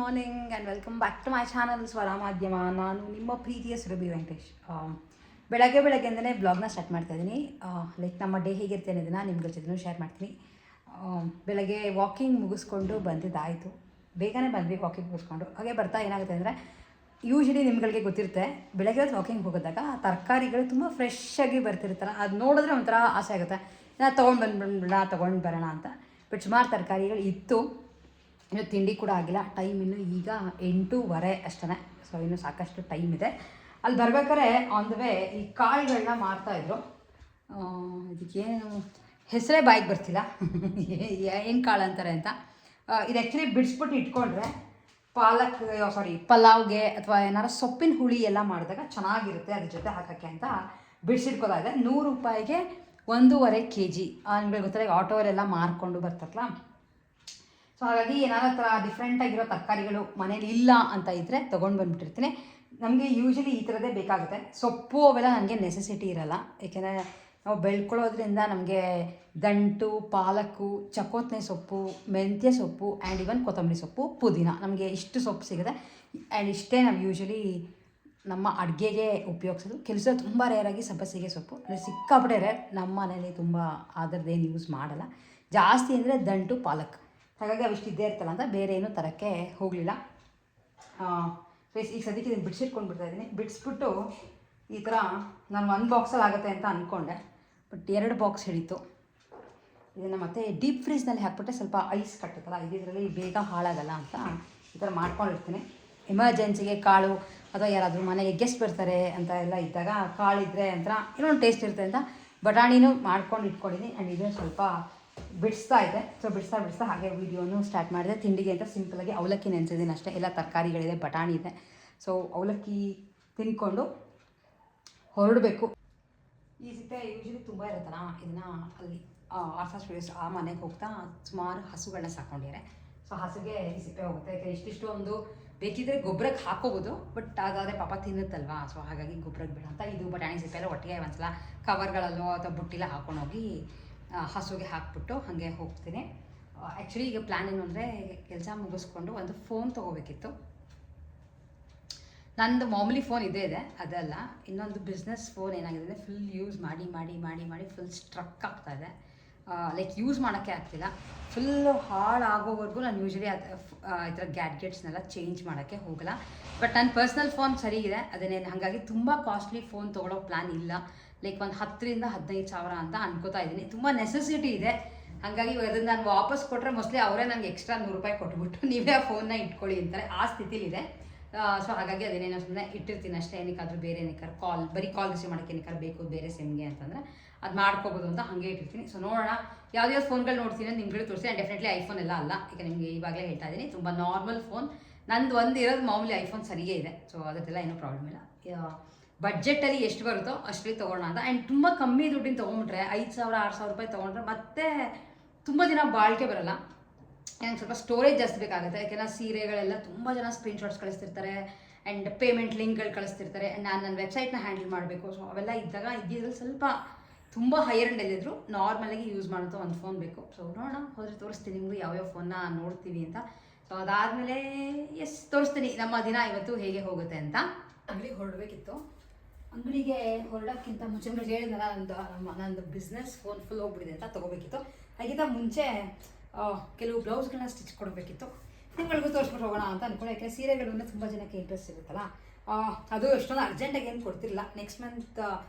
Morning and welcome back to my channel Swara Madhyama. ನಾನು ನಿಮ್ಮ ಪ್ರೀತಿಯ ಸುರಭಿ ವೆಂಕಟೇಶ್. ಬೆಳಗ್ಗೆಯಿಂದಲೇ ಬ್ಲಾಗ್ನ ಸ್ಟಾರ್ಟ್ ಮಾಡ್ತಾಯಿದ್ದೀನಿ. ಲೈಕ್ ನಮ್ಮ ಡೇ ಹೇಗಿರುತ್ತೆ ಅನ್ನೋದನ್ನು ನಿಮ್ಮ ಜೊತೆ ಶೇರ್ ಮಾಡ್ತೀನಿ. ಬೆಳಗ್ಗೆ ವಾಕಿಂಗ್ ಮುಗಿಸ್ಕೊಂಡು ಬಂದಿದ್ದಾಯಿತು. ಬೇಗನೆ ಬಂದ್ವಿ ವಾಕಿಂಗ್ ಮುಗಿಸ್ಕೊಂಡು. ಹಾಗೆ ಬರ್ತಾ ಏನಾಗುತ್ತೆ ಅಂದರೆ, ಯೂಶ್ವಲಿ ನಿಮ್ಗಳಿಗೆ ಗೊತ್ತಿರುತ್ತೆ, ಬೆಳಗ್ಗೆ ವಾಕಿಂಗ್ ಹೋಗೋದಾಗ ತರಕಾರಿಗಳು ತುಂಬ ಫ್ರೆಶ್ಶಾಗಿ ಬರ್ತಿರ್ತಾರೆ. ಅದು ನೋಡಿದ್ರೆ ಒಂಥರ ಆಸೆ ಆಗುತ್ತೆ, ನಾನು ತೊಗೊಂಡು ಬರೋಣ ಅಂತ. ಬಟ್ ಸುಮಾರು ತರಕಾರಿಗಳು ಇತ್ತು. ಇನ್ನು ತಿಂಡಿ ಕೂಡ ಆಗಿಲ್ಲ. ಟೈಮ್ ಇನ್ನು ಈಗ 8:15 ಅಷ್ಟೇ. ಸೊ ಇನ್ನೂ ಸಾಕಷ್ಟು ಟೈಮ್ ಇದೆ. ಅಲ್ಲಿ ಬರ್ಬೇಕಾದ್ರೆ ಆನ್ ದ ವೇ ಈ ಕಾಳುಗಳನ್ನ ಮಾರ್ತಾಯಿದ್ರು. ಇದಕ್ಕೇನು ಹೆಸರೇ ಬಾಯಿಗೆ ಬರ್ತಿಲ್ಲ ಏನು ಕಾಳು ಅಂತಾರೆ ಅಂತ. ಇದು ಆ್ಯಕ್ಚುಲಿ ಬಿಡಿಸ್ಬಿಟ್ಟು ಇಟ್ಕೊಂಡ್ರೆ ಪಲಾವ್ಗೆ ಅಥವಾ ಏನಾರು ಸೊಪ್ಪಿನ ಹುಳಿ ಎಲ್ಲ ಮಾಡಿದಾಗ ಚೆನ್ನಾಗಿರುತ್ತೆ, ಅದ್ರ ಜೊತೆ ಹಾಕೋಕ್ಕೆ ಅಂತ ಬಿಡಿಸಿಟ್ಕೋದಾಗಿದೆ. 100 ರೂಪಾಯಿಗೆ 1.5 kg. ನಿಮಗೆ ಗೊತ್ತಿಲ್ಲ, ಆಟೋವರೆಲ್ಲ ಮಾರ್ಕೊಂಡು ಬರ್ತಾರಲ್ಲ. ಸೊ ಹಾಗಾಗಿ ಏನಾದ್ರು ಥರ ಡಿಫ್ರೆಂಟಾಗಿರೋ ತರಕಾರಿಗಳು ಮನೇಲಿ ಇಲ್ಲ ಅಂತ ಇದ್ದರೆ ತೊಗೊಂಡು ಬಂದುಬಿಟ್ಟಿರ್ತೀನಿ. ನಮಗೆ ಯೂಶ್ವಲಿ ಈ ಥರದೇ ಬೇಕಾಗುತ್ತೆ. ಸೊಪ್ಪು ಅವೆಲ್ಲ ನನಗೆ ನೆಸೆಸಿಟಿ ಇರೋಲ್ಲ, ಏಕೆಂದರೆ ನಾವು ಬೆಳ್ಕೊಳ್ಳೋದ್ರಿಂದ ನಮಗೆ ದಂಟು, ಪಾಲಕ್ಕು, ಚಕೋತ್ನೆ ಸೊಪ್ಪು, ಮೆಂತ್ಯ ಸೊಪ್ಪು ಆ್ಯಂಡ್ ಇವನ್ ಕೊತ್ತಂಬರಿ ಸೊಪ್ಪು, ಪುದೀನ, ನಮಗೆ ಇಷ್ಟು ಸೊಪ್ಪು ಸಿಗುತ್ತೆ. ಆ್ಯಂಡ್ ಇಷ್ಟೇ ನಾವು ಯೂಶ್ವಲಿ ನಮ್ಮ ಅಡುಗೆಗೆ ಉಪಯೋಗಿಸೋದು. ಕೆಲಸ ತುಂಬ ರೇರಾಗಿ ಸಬ್ಬಸಿಗೆ ಸೊಪ್ಪು, ಅಂದರೆ ಸಿಕ್ಕಾಪಟ್ಟೆ ರೇರ್. ನಮ್ಮ ಮನೇಲಿ ತುಂಬ ಅದರದ್ದೇನು ಯೂಸ್ ಮಾಡಲ್ಲ. ಜಾಸ್ತಿ ಅಂದರೆ ದಂಟು, ಪಾಲಕ್. ಹಾಗಾಗಿ ಅವಿಷ್ಟು ಇದ್ದೇ ಇರ್ತಲ್ಲ ಅಂತ ಬೇರೆ ಏನೂ ತರೋಕ್ಕೆ ಹೋಗಲಿಲ್ಲ. ಈಗ ಸದ್ಯಕ್ಕೆ ಇದನ್ನು ಬಿಡಿಸಿಟ್ಕೊಂಡು ಬಿಡ್ತಾಯಿದ್ದೀನಿ. ಬಿಡಿಸ್ಬಿಟ್ಟು ಈ ಥರ ನಾನು 1 ಬಾಕ್ಸಲ್ಲಿ ಆಗುತ್ತೆ ಅಂತ ಅಂದ್ಕೊಂಡೆ, ಬಟ್ 2 ಬಾಕ್ಸ್ ಹಿಡಿತು. ಇದನ್ನು ಮತ್ತೆ ಡೀಪ್ ಫ್ರೀಜ್ನಲ್ಲಿ ಹಾಕ್ಬಿಟ್ಟೆ ಸ್ವಲ್ಪ ಐಸ್ ಕಟ್ಟುತ್ತಲ್ಲ, ಇದರಲ್ಲಿ ಬೇಗ ಹಾಳಾಗಲ್ಲ ಅಂತ ಈ ಥರ ಮಾಡ್ಕೊಂಡಿರ್ತೀನಿ. ಎಮರ್ಜೆನ್ಸಿಗೆ ಕಾಳು ಅಥವಾ ಯಾರಾದರೂ ಮನೆಗೆ ಗೆಸ್ಟ್ ಬರ್ತಾರೆ ಅಂತ ಎಲ್ಲ ಇದ್ದಾಗ ಕಾಳಿದ್ರೆ ಅಂತ ಇನ್ನೊಂದು ಟೇಸ್ಟ್ ಇರುತ್ತೆ ಅಂತ ಬಟಾಣಿನೂ ಮಾಡ್ಕೊಂಡು ಇಟ್ಕೊಂಡಿದ್ದೀನಿ. ಆ್ಯಂಡ್ ಇದನ್ನು ಸ್ವಲ್ಪ ಬಿಡಿಸ್ತಾ ಇದೆ. ಸೊ ಬಿಡಿಸ್ತಾ ಹಾಗೆ ವೀಡಿಯೋನು ಸ್ಟಾರ್ಟ್ ಮಾಡಿದೆ. ತಿಂಡಿಗೆ ಅಂತ ಸಿಂಪಲಾಗಿ ಅವಲಕ್ಕಿ ನೆನೆಸಿದ್ದೀನಿ ಅಷ್ಟೇ. ಎಲ್ಲ ತರಕಾರಿಗಳಿದೆ, ಬಟಾಣಿ ಇದೆ. ಸೊ ಅವಲಕ್ಕಿ ತಿಂದ್ಕೊಂಡು ಹೊರಡಬೇಕು. ಈ ಸಿಪ್ಪೆ ಯೂಶ್ವಲಿ ತುಂಬ ಇರುತ್ತಲ್ಲ, ಇದನ್ನು ಅಲ್ಲಿ ಆರ್ಸಾ ಸ್ಟುಡಿಯೋಸ್ ಆ ಮನೆಗೆ ಹೋಗ್ತಾ ಸುಮಾರು ಹಸುಗಳನ್ನ ಸಾಕೊಂಡಿದ್ದಾರೆ. ಸೊ ಹಸುಗೆ ಈ ಸಿಪ್ಪೆ ಹೋಗುತ್ತೆ. ಇಷ್ಟಿಷ್ಟು ಒಂದು ಬೇಕಿದ್ರೆ ಗೊಬ್ಬರಕ್ಕೆ ಹಾಕೋಬೋದು, ಬಟ್ ಅದಾದರೆ ಪಾಪ ತಿನ್ನುತ್ತಲ್ವಾ. ಸೊ ಹಾಗಾಗಿ ಗೊಬ್ಬರಕ್ಕೆ ಬೇಡ ಅಂತ ಇದು ಬಟಾಣಿ ಸಿಪ್ಪೆ ಎಲ್ಲ ಒಟ್ಟಿಗೆ ಒಂದ್ಸಲ ಕವರ್ಗಳಲ್ಲೋ ಅಥವಾ ಬುಟ್ಟಿಲ್ಲ ಹಾಕೊಂಡೋಗಿ ಹಸುಗೆ ಹಾಕ್ಬಿಟ್ಟು ಹಾಗೆ ಹೋಗ್ತೀನಿ. ಆ್ಯಕ್ಚುಲಿ ಈಗ ಪ್ಲ್ಯಾನ್ ಏನು ಅಂದರೆ, ಕೆಲಸ ಮುಗಿಸ್ಕೊಂಡು ಒಂದು ಫೋನ್ ತೊಗೋಬೇಕಿತ್ತು. ನಂದು ಮಾಮೂಲಿ ಫೋನ್ ಇದೇ ಇದೆ, ಅದಲ್ಲ. ಇನ್ನೊಂದು ಬಿಸ್ನೆಸ್ ಫೋನ್ ಏನಾಗಿದೆ, ಫುಲ್ ಯೂಸ್ ಮಾಡಿ ಫುಲ್ ಸ್ಟ್ರಕ್ ಆಗ್ತಾಯಿದೆ. ಲೈಕ್ ಯೂಸ್ ಮಾಡೋಕ್ಕೆ ಆಗ್ತಿಲ್ಲ. ಫುಲ್ಲು ಹಾಳಾಗೋವರೆಗೂ ನಾನು ಯೂಶ್ವಲಿ ಈ ಥರ ಗ್ಯಾಡ್ಗೆಟ್ಸ್ನೆಲ್ಲ ಚೇಂಜ್ ಮಾಡೋಕ್ಕೆ ಹೋಗಲ್ಲ. ಬಟ್ ನನ್ನ ಪರ್ಸ್ನಲ್ ಫೋನ್ ಸರಿ ಇದೆ, ಅದನ್ನೇನು ಹಾಗಾಗಿ ತುಂಬ ಕಾಸ್ಟ್ಲಿ ಫೋನ್ ತೊಗೊಳ್ಳೋ ಪ್ಲ್ಯಾನ್ ಇಲ್ಲ. ಲೈಕ್ ಒಂದು 10,000 to 15,000 ಅಂತ ಅನ್ಕೋತಾ ಇದ್ದೀನಿ. ತುಂಬ ನೆಸೆಸಿಟಿ ಇದೆ. ಹಾಗಾಗಿ ಇವಾಗ ಅದನ್ನು ನಾನು ವಾಪಸ್ ಕೊಟ್ಟರೆ ಮೋಸ್ಟ್ಲಿ ಅವರೇ ನನಗೆ ಎಕ್ಸ್ಟ್ರಾ 100 ರೂಪಾಯಿ ಕೊಟ್ಬಿಟ್ಟು ನೀವೇ ಆ ಫೋನ್ನ ಇಟ್ಕೊಳ್ಳಿ ಅಂತಾರೆ. ಆ ಸ್ಥಿತಿಲಿದೆ. ಸೊ ಹಾಗಾಗಿ ಅದೇನೇನೋ ಸುಮ್ಮನೆ ಇಟ್ಟಿರ್ತೀನಿ ಅಷ್ಟೇ. ಏನಕ್ಕಾದರೂ ಬೇರೆ ಏನಕ್ಕಾದ್ರು ಬರೀ ಕಾಲ್ ರಿಸೀವ್ ಮಾಡೋಕ್ಕೆ ಏನಕ್ಕಾದ್ರು ಬೇಕು ಬೇರೆ ಸಿಮ್ಗೆ ಅಂತಂದರೆ ಅದು ಮಾಡ್ಕೋಬೋದು ಅಂತ ಹಾಗೆ ಇಟ್ಟಿರ್ತೀನಿ. ಸೊ ನೋಡೋಣ ಯಾವ್ದು ಫೋನ್ಗಳು ನೋಡ್ತೀನಿ ಅಂತ ನಿಮ್ಗಳು ತೋರಿಸಿ. ಆ್ಯಂಡ್ ಡೆಫಿನೆಟ್ಲಿ ಐಫೋನ್ ಎಲ್ಲ ಅಲ್ಲ, ಈಗ ನಿಮಗೆ ಇವಾಗಲೇ ಹೇಳ್ತಾ ಇದ್ದೀನಿ. ತುಂಬ ನಾರ್ಮಲ್ ಫೋನ್ ನಂದು. ಒಂದು ಇರೋದು ಮಾಮೂಲಿ ಐಫೋನ್ ಸರಿಯೇ ಇದೆ. ಸೊ ಅದಕ್ಕೆಲ್ಲ ಏನೂ ಪ್ರಾಬ್ಲಮ್ ಇಲ್ಲ. ಬಡ್ಜೆಟಲ್ಲಿ ಎಷ್ಟು ಬರುತ್ತೋ ಅಷ್ಟರಲ್ಲಿ ತೊಗೊಳ್ಳೋಣ ಅಂತ. ಆ್ಯಂಡ್ ತುಂಬ ಕಮ್ಮಿ ದುಡ್ಡಿನ ತೊಗೊಂಡ್ಬಿಟ್ರೆ 5,000 6,000 ರೂಪಾಯಿ ತೊಗೊಂಡ್ರೆ ಮತ್ತೆ ತುಂಬ ದಿನ ಬಾಳಿಕೆ ಬರೋಲ್ಲ. ನಂಗೆ ಸ್ವಲ್ಪ ಸ್ಟೋರೇಜ್ ಜಾಸ್ತಿ ಬೇಕಾಗುತ್ತೆ. ಯಾಕೆಂದರೆ ಸೀರೆಗಳೆಲ್ಲ ತುಂಬ ಜನ ಸ್ಕ್ರೀನ್ಶಾಟ್ಸ್ ಕಳಿಸ್ತಿರ್ತಾರೆ ಆ್ಯಂಡ್ ಪೇಮೆಂಟ್ ಲಿಂಕ್ಗಳು ಕಳಿಸ್ತಿರ್ತಾರೆ. ಆ್ಯಂಡ್ ನಾನು ನನ್ನ ವೆಬ್ಸೈಟ್ನ ಹ್ಯಾಂಡಲ್ ಮಾಡಬೇಕು. ಸೊ ಅವೆಲ್ಲ ಇದ್ದಾಗ ಇದ್ದಿದ್ರಲ್ಲಿ ಸ್ವಲ್ಪ ತುಂಬ ಹೈಯರ್ ಎಂಡ್ ಇದ್ದಿದ್ರು ನಾರ್ಮಲಾಗಿ ಯೂಸ್ ಮಾಡೋಂಥ ಒಂದು ಫೋನ್ ಬೇಕು. ಸೊ ನೋಡೋಣ, ಹೋದರೆ ತೋರಿಸ್ತೀನಿ ನಿಮಗೂ ಯಾವ್ಯಾವ ಫೋನ್ನ ನೋಡ್ತೀವಿ ಅಂತ. ಸೊ ಅದಾದಮೇಲೆ ತೋರಿಸ್ತೀನಿ ನಮ್ಮ ದಿನ ಇವತ್ತು ಹೇಗೆ ಹೋಗುತ್ತೆ ಅಂತ. ಅಂಗಡಿಗೆ ಹೊರಡಬೇಕಿತ್ತು. ಅಂಗಡಿಗೆ ಹೊರಡೋಕ್ಕಿಂತ ಮುಂಚೆ ಹೇಳಿದ್ನಲ್ಲ, ನಂದು ಬಿಸ್ನೆಸ್ ಫೋನ್ ಫುಲ್ ಹೋಗ್ಬಿಟ್ಟಿದೆ ಅಂತ ತೊಗೋಬೇಕಿತ್ತು. ಹಾಗಿಂತ ಮುಂಚೆ ಕೆಲವು ಬ್ಲೌಸ್ಗಳನ್ನ ಸ್ಟಿಚ್ ಕೊಡಬೇಕಿತ್ತು. ನಿಮ್ಗಳಿಗೂ ತೋರಿಸ್ಬಿಟ್ಟು ಹೋಗೋಣ ಅಂತ ಅಂದ್ಕೊಂಡು. ಯಾಕೆ ಸೀರೆಗಳನ್ನ ತುಂಬ ಜನಕ್ಕೆ ಇಂಟ್ರೆಸ್ಟ್ ಇರುತ್ತಲ್ಲ, ಅದು ಎಷ್ಟೊಂದು ಅರ್ಜೆಂಟಾಗಿ ಏನು ಕೊಡ್ತಿರಲಿಲ್ಲ. ನೆಕ್ಸ್ಟ್ ಮಂತ್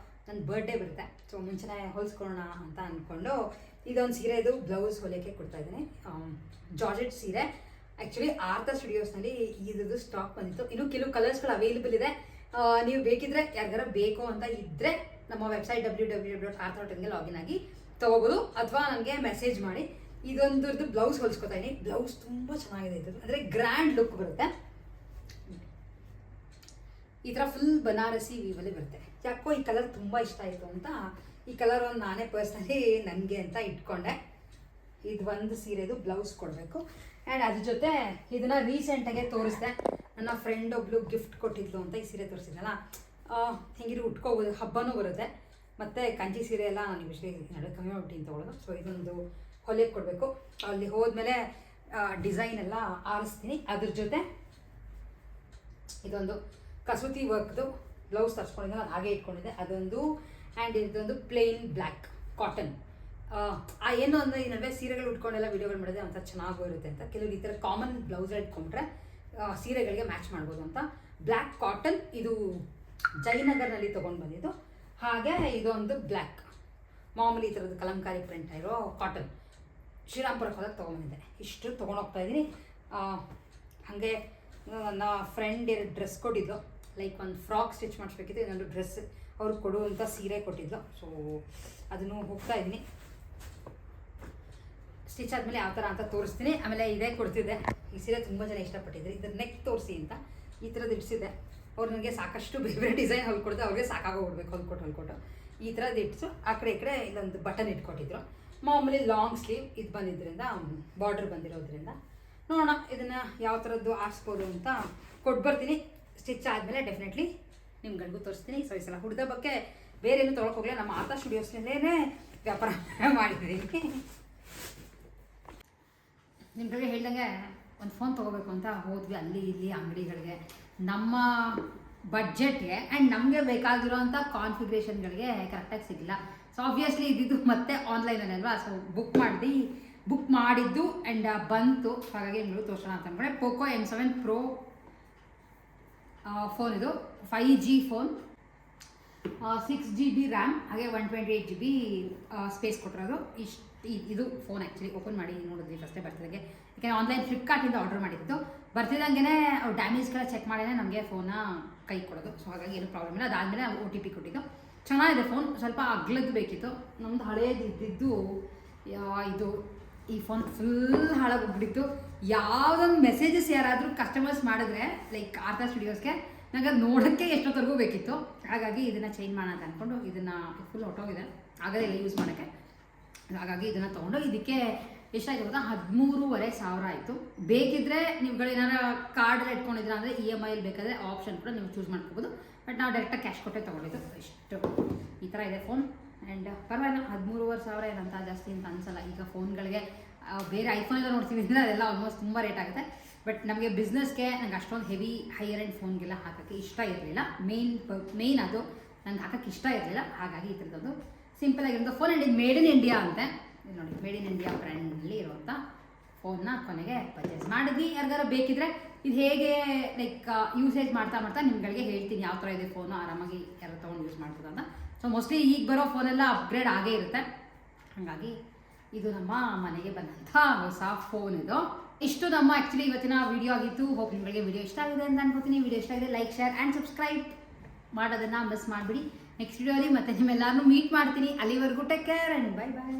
ನನ್ನ ಬರ್ಡೇ ಬರುತ್ತೆ. ಸೊ ಮುಂಚೆನೇ ಹೊಲಿಸ್ಕೊಳ್ಳೋಣ ಅಂತ ಅಂದ್ಕೊಂಡು ಇದೊಂದು ಸೀರೆದು ಬ್ಲೌಸ್ ಹೊಲಿಯೋಕ್ಕೆ ಕೊಡ್ತಾಯಿದ್ದೀನಿ. ಜಾರ್ಜೆಟ್ ಸೀರೆ. ಆ್ಯಕ್ಚುಲಿ ಆರ್ತಾ ಸ್ಟುಡಿಯೋಸ್ನಲ್ಲಿ ಇದ್ದು ಸ್ಟಾಕ್ ಬಂದಿತ್ತು. ಇನ್ನೂ ಕೆಲವು ಕಲರ್ಸ್ಗಳು ಅವೈಲೇಬಲ್ ಇದೆ. ನೀವು ಬೇಕಿದ್ರೆ ಯಾರಿಗಾರ ಬೇಕು ಅಂತ ಇದ್ದರೆ ನಮ್ಮ ವೆಬ್ಸೈಟ್ www.artha.in ಲಾಗಿನ್ ಆಗಿ ತೊಗೋಬೋದು, ಅಥವಾ ನನಗೆ ಮೆಸೇಜ್ ಮಾಡಿ. ಇದೊಂದು ಬ್ಲೌಸ್ ಹೊಲಿಸ್ಕೊತಾ ಇದ್ದೀನಿ. ಬ್ಲೌಸ್ ತುಂಬ ಚೆನ್ನಾಗಿದೆ. ಇದು ಅಂದರೆ ಗ್ರ್ಯಾಂಡ್ ಲುಕ್ ಬರುತ್ತೆ. ಈ ಥರ ಫುಲ್ ಬನಾರಸಿ ವೀವಲ್ಲಿ ಬರುತ್ತೆ. ಯಾಕೋ ಈ ಕಲರ್ ತುಂಬ ಇಷ್ಟ ಆಯಿತು ಅಂತ ಈ ಕಲರ್ ಒಂದು ನಾನೇ ಪರ್ಸ್ನಲಿ ನನಗೆ ಅಂತ ಇಟ್ಕೊಂಡೆ. ಇದು ಒಂದು ಸೀರೆದು ಬ್ಲೌಸ್ ಕೊಡಬೇಕು. ಆ್ಯಂಡ್ ಅದ್ರ ಜೊತೆ ಇದನ್ನು ರೀಸೆಂಟಾಗೆ ತೋರಿಸ್ದೆ. ನನ್ನ ಫ್ರೆಂಡ್ ಒಬ್ಳು ಗಿಫ್ಟ್ ಕೊಟ್ಟಿದ್ಲು ಅಂತ ಈ ಸೀರೆ ತೋರಿಸಿದ್ನಲ್ಲ, ಹಿಂಗಿರು ಉಟ್ಕೋಬೋದು, ಹಬ್ಬನೂ ಬರುತ್ತೆ. ಮತ್ತು ಕಂಚಿ ಸೀರೆ ಎಲ್ಲ ನಾನು ಯೂಶ್ವಲಿ ನಡುವೆ ಕಮ್ಮಿ ಮಾಡ್ಬಿಟ್ಟು ತೊಗೊಳ್ಳೋದು. ಸೊ ಇದೊಂದು ಹೊಲಿಯಕ್ಕೆ ಕೊಡಬೇಕು. ಅಲ್ಲಿ ಹೋದ್ಮೇಲೆ ಡಿಸೈನ್ ಎಲ್ಲ ಆರಿಸ್ತೀನಿ. ಅದ್ರ ಜೊತೆ ಇದೊಂದು ಕಸೂತಿ ವರ್ಕ್ದು ಬ್ಲೌಸ್ ತರಿಸ್ಕೊಂಡಿದ್ದೆ, ನಾನು ಹಾಗೆ ಇಟ್ಕೊಂಡಿದ್ದೆ ಅದೊಂದು. ಆ್ಯಂಡ್ ಇದೊಂದು ಪ್ಲೇನ್ ಬ್ಲ್ಯಾಕ್ ಕಾಟನ್. ಏನೋ ಒಂದು ಈ ನಡುವೆ ಸೀರೆಗಳು ಉಟ್ಕೊಂಡೆಲ್ಲ ವೀಡಿಯೋಗಳು ಮಾಡಿದ್ರೆ ಅಂತ ಚೆನ್ನಾಗೂ ಇರುತ್ತೆ ಅಂತ. ಕೆಲವರು ಈ ಥರ ಕಾಮನ್ ಬ್ಲೌಸ್ ಇಟ್ಕೊಂಡ್ರೆ ಸೀರೆಗಳಿಗೆ ಮ್ಯಾಚ್ ಮಾಡ್ಬೋದು ಅಂತ. ಬ್ಲ್ಯಾಕ್ ಕಾಟನ್, ಇದು ಜಯನಗರ್ನಲ್ಲಿ ತೊಗೊಂಡು ಬಂದಿದ್ದು. ಹಾಗೆ ಇದೊಂದು ಬ್ಲ್ಯಾಕ್ ಮಾಮೂಲಿ ಈ ಥರದ್ದು ಕಲಂಕಾರಿ ಪ್ರಿಂಟ್ ಇರೋ ಕಾಟನ್ ಶ್ರೀರಾಮ್ಪುರಕ್ಕೆ ಹೋದಾಗ ತೊಗೊಂಬಂದಿದ್ದೆ. ಇಷ್ಟು ತೊಗೊಂಡೋಗ್ತಾ ಇದ್ದೀನಿ. ಹಾಗೆ ನನ್ನ ಫ್ರೆಂಡ್ 2 ಡ್ರೆಸ್ ಕೊಟ್ಟಿದ್ದು, ಲೈಕ್ ಒಂದು ಫ್ರಾಕ್ ಸ್ಟಿಚ್ ಮಾಡಿಸ್ಬೇಕಿತ್ತು, ಇನ್ನೊಂದು ಡ್ರೆಸ್ ಅವ್ರಿಗೆ ಕೊಡುವಂಥ ಸೀರೆ ಕೊಟ್ಟಿದ್ದು. ಸೊ ಅದನ್ನು ಹೋಗ್ತಾ ಇದ್ದೀನಿ. ಸ್ಟಿಚ್ ಆದಮೇಲೆ ಯಾವ ಥರ ಅಂತ ತೋರಿಸ್ತೀನಿ. ಆಮೇಲೆ ಇದೇ ಕೊಡ್ತಿದ್ದೆ, ಈ ಸೀರೆ ತುಂಬ ಜನ ಇಷ್ಟಪಟ್ಟಿದ್ರು, ಇದ್ರ ನೆಕ್ ತೋರಿಸಿ ಅಂತ ಈ ಥರದ್ದು ಇಡಿಸಿದ್ದೆ. ಅವ್ರು ನನಗೆ ಸಾಕಷ್ಟು ಬೇರೆ ಬೇರೆ ಡಿಸೈನ್ ಹೊಲ್ಕೊಡ್ದೆ, ಅವ್ರಿಗೆ ಸಾಕಾಗೋಗ್ಬಿಡ್ಬೇಕು ಹೊಲ್ಕೊಟ್ಟು ಈ ಥರದ್ದು ಇಟ್ಟು ಆ ಕಡೆ ಈ ಕಡೆ ಇಲ್ಲೊಂದು ಬಟನ್ ಇಟ್ಕೊಟ್ಟಿದ್ರು. ಮಾಮೂಲಿ ಲಾಂಗ್ ಸ್ಲೀವ್ ಇದು ಬಂದಿದ್ದರಿಂದ, ಬಾರ್ಡರ್ ಬಂದಿರೋದ್ರಿಂದ ನೋಡೋಣ ಇದನ್ನು ಯಾವ ಥರದ್ದು ಆರಿಸ್ಬೋದು ಅಂತ ಕೊಟ್ಬರ್ತೀನಿ. ಸ್ಟಿಚ್ ಆದಮೇಲೆ ಡೆಫಿನೆಟ್ಲಿ ನಿಮ್ಗಳಿಗೂ ತೋರಿಸ್ತೀನಿ. ಸೊ ಈ ಸಲ ಹುಡ್ದ ಬಗ್ಗೆ ಬೇರೆ ಏನು ತೊಗೊಳಕ್ಕೋಗಲ್ಲ, ನಮ್ಮ ಆರ್ತಾ ಸ್ಟುಡಿಯೋಸ್ನಲ್ಲೇ ವ್ಯಾಪಾರ ಮಾಡಿದ್ದೀನಿ. ನಿಮ್ಗಳಿಗೆ ಹೇಳ್ದಂಗೆ ಒಂದು ಫೋನ್ ತೊಗೋಬೇಕು ಅಂತ ಹೋದ್ವಿ ಅಲ್ಲಿ ಇಲ್ಲಿ ಅಂಗಡಿಗಳಿಗೆ, ನಮ್ಮ ಬಡ್ಜೆಟ್ಗೆ ಆ್ಯಂಡ್ ನಮಗೆ ಬೇಕಾಗಿರೋಂಥ ಕಾನ್ಫಿಗ್ರೇಷನ್ಗಳಿಗೆ ಕರೆಕ್ಟಾಗಿ ಸಿಗಲಿಲ್ಲ. ಸೊ ಆಬ್ವಿಯಸ್ಲಿ ಇದ್ದಿದ್ದು ಮತ್ತೆ ಆನ್ಲೈನಲ್ಲಿ ಅಲ್ವಾ, ಸೊ ಬುಕ್ ಮಾಡಿದ್ದು ಆ್ಯಂಡ್ ಬಂತು. ಹಾಗಾಗಿ ನಿಮಗೂ ತೋರಿಸೋಣ ಅಂತ ಅಂದ್ಕೊಂಡೆ. ಪೋಕೋ M7 Pro ಫೋನ್ ಇದು, 5G ಫೋನ್, 6GB ರ್ಯಾಮ್, ಹಾಗೆ 128 GB ಸ್ಪೇಸ್ ಕೊಟ್ಟಿರೋದು. ಇದು ಫೋನ್ ಆ್ಯಕ್ಚುಲಿ ಓಪನ್ ಮಾಡಿ ನೋಡಿದ್ವಿ ಫಸ್ಟೇ ಬರ್ತಿದಂಗೆ, ಯಾಕೆಂದರೆ ಆನ್ಲೈನ್ ಫ್ಲಿಪ್ಕಾರ್ಟಿಂದ ಆರ್ಡರ್ ಮಾಡಿದ್ದು. ಬರ್ತಿದ್ದಂಗೆ ಅವ್ರು ಡ್ಯಾಮೇಜ್ಗೆಲ್ಲ ಚೆಕ್ ಮಾಡಿದ್ರೆ ನಮಗೆ ಫೋನ್ನ ಕೈ ಕೊಡೋದು. ಸೊ ಹಾಗಾಗಿ ಏನು ಪ್ರಾಬ್ಲಮ್ ಇಲ್ಲ. ಅದಾದಮೇಲೆ OTP ಕೊಟ್ಟಿದ್ದು. ಚೆನ್ನಾಗಿದೆ ಫೋನ್, ಸ್ವಲ್ಪ ಅಗ್ಲದ್ದು ಬೇಕಿತ್ತು. ನಮ್ಮದು ಹಳೇದು ಇದ್ದಿದ್ದು ಇದು, ಈ ಫೋನ್ ಫುಲ್ ಹಾಳಾಗೋಗ್ಬಿಟ್ಟಿತ್ತು. ಯಾವುದೊಂದು ಮೆಸೇಜಸ್ ಯಾರಾದರೂ ಕಸ್ಟಮರ್ಸ್ ಮಾಡಿದ್ರೆ ಲೈಕ್ ಆರ್ತಾ ಸ್ಟುಡಿಯೋಸ್ಗೆ, ನನಗೆ ಅದು ನೋಡೋಕ್ಕೆ ಎಷ್ಟೊತ್ತರೆಗೂ ಬೇಕಿತ್ತು. ಹಾಗಾಗಿ ಇದನ್ನು ಚೇಂಜ್ ಮಾಡೋಣ ಅಂತ ಅಂದ್ಕೊಂಡು ಇದನ್ನು ಫುಲ್ ಹೊಟ್ಟೋಗಿದೆ, ಆಗೋದಿಲ್ಲ ಯೂಸ್ ಮಾಡೋಕ್ಕೆ. ಹಾಗಾಗಿ ಇದನ್ನು ತೊಗೊಂಡು ಇದಕ್ಕೆ ಎಷ್ಟಾಯಿತು ಗೊತ್ತಾ, 13,500 ಆಯಿತು. ಬೇಕಿದ್ದರೆ ನೀವುಗಳು ಏನಾರು ಕಾರ್ಡಲ್ಲಿ ಇಟ್ಕೊಂಡಿದ್ರೆ ಅಂದರೆ EMI ಬೇಕಾದರೆ ಆಪ್ಷನ್ ಕೂಡ ನೀವು ಚೂಸ್ ಮಾಡ್ಕೋಬೋದು. ಬಟ್ ನಾವು ಡೈರೆಕ್ಟಾಗಿ ಕ್ಯಾಶ್ ಕೊಟ್ಟೆ ತೊಗೊಂಡಿದ್ದು. ಇಷ್ಟು ಈ ಥರ ಇದೆ ಫೋನ್. ಆ್ಯಂಡ್ ಪರವಾಗಿಲ್ಲ, 13,500 ಏನಂತ ಜಾಸ್ತಿ ಅಂತ ಅನಿಸಲ್ಲ. ಈಗ ಫೋನ್ಗಳಿಗೆ ಬೇರೆ ಐಫೋನ್ ಎಲ್ಲ ನೋಡ್ತೀವಿ ಅಂದರೆ ಅದೆಲ್ಲ ಆಲ್ಮೋಸ್ಟ್ ತುಂಬ ರೇಟ್ ಆಗುತ್ತೆ. ಬಟ್ ನಮಗೆ ಬಿಸ್ನೆಸ್ಗೆ ನಂಗೆ ಅಷ್ಟೊಂದು ಹೆವಿ ಹೈಯರ್ ಎಂಡ್ ಫೋನ್ಗೆಲ್ಲ ಹಾಕೋಕ್ಕೆ ಇಷ್ಟ ಇರಲಿಲ್ಲ. ಮೇಯ್ನ್ ಅದು ನಂಗೆ ಹಾಕೋಕ್ಕೆ ಇಷ್ಟ ಇರಲಿಲ್ಲ. ಹಾಗಾಗಿ ಈ ಥರದ್ದು ಸಿಂಪಲ್ ಆಗಿರೋದು ಫೋನ್. ಆ್ಯಂಡ್ ಇದು ಮೇಡ್ ಇನ್ ಇಂಡಿಯಾ ಅಂತೆ. ಇದು ನೋಡಿ, ಮೇಡ್ ಇನ್ ಇಂಡಿಯಾ ಬ್ರ್ಯಾಂಡ್ನಲ್ಲಿ ಇರುವಂಥ ಫೋನ್ನ ಕೊನೆಗೆ ಪರ್ಚೇಸ್ ಮಾಡಿದ್ವಿ. ಯಾರಿಗಾರು ಬೇಕಿದ್ರೆ ಇದು ಹೇಗೆ ಲೈಕ್ ಯೂಸೇಜ್ ಮಾಡ್ತಾ ನಿಮ್ಗಳಿಗೆ ಹೇಳ್ತೀನಿ ಯಾವ ಥರ ಇದೆ ಫೋನು, ಆರಾಮಾಗಿ ಯಾರು ತೊಗೊಂಡು ಯೂಸ್ ಮಾಡ್ಬೋದು ಅಂತ. ಸೊ ಮೋಸ್ಟ್ಲಿ ಈಗ ಬರೋ ಫೋನೆಲ್ಲ ಅಪ್ಗ್ರೇಡ್ ಆಗೇ ಇರುತ್ತೆ. ಹಾಗಾಗಿ ಇದು ನಮ್ಮ ಮನೆಗೆ ಬಂದಂಥ ಹೊಸ ಫೋನ್ ಇದು. ಇಷ್ಟು ನಮ್ಮ ಆ್ಯಕ್ಚುಲಿ ಇವತ್ತಿನ ವಿಡಿಯೋ ಆಗಿತ್ತು. ಹೋಪ್ ನಿಮಗೆ ವಿಡಿಯೋ ಇಷ್ಟ ಆಗಿದೆ ಅಂತ ಅನ್ಕೋತೀನಿ. ವಿಡಿಯೋ ಇಷ್ಟ ಆಗಿದೆ ಲೈಕ್, ಶೇರ್ ಆ್ಯಂಡ್ ಸಬ್ಸ್ಕ್ರೈಬ್ ಮಾಡೋದನ್ನು ಮಿಸ್ ಮಾಡಿಬಿಡಿ. ನೆಕ್ಸ್ಟ್ ವಿಡಿಯೋಲಿ ಮತ್ತೆ ನಿಮ್ಮೆಲ್ಲರೂ ಮೀಟ್ ಮಾಡ್ತೀನಿ. ಅಲ್ಲಿವರೆಗೂ take care and bye bye.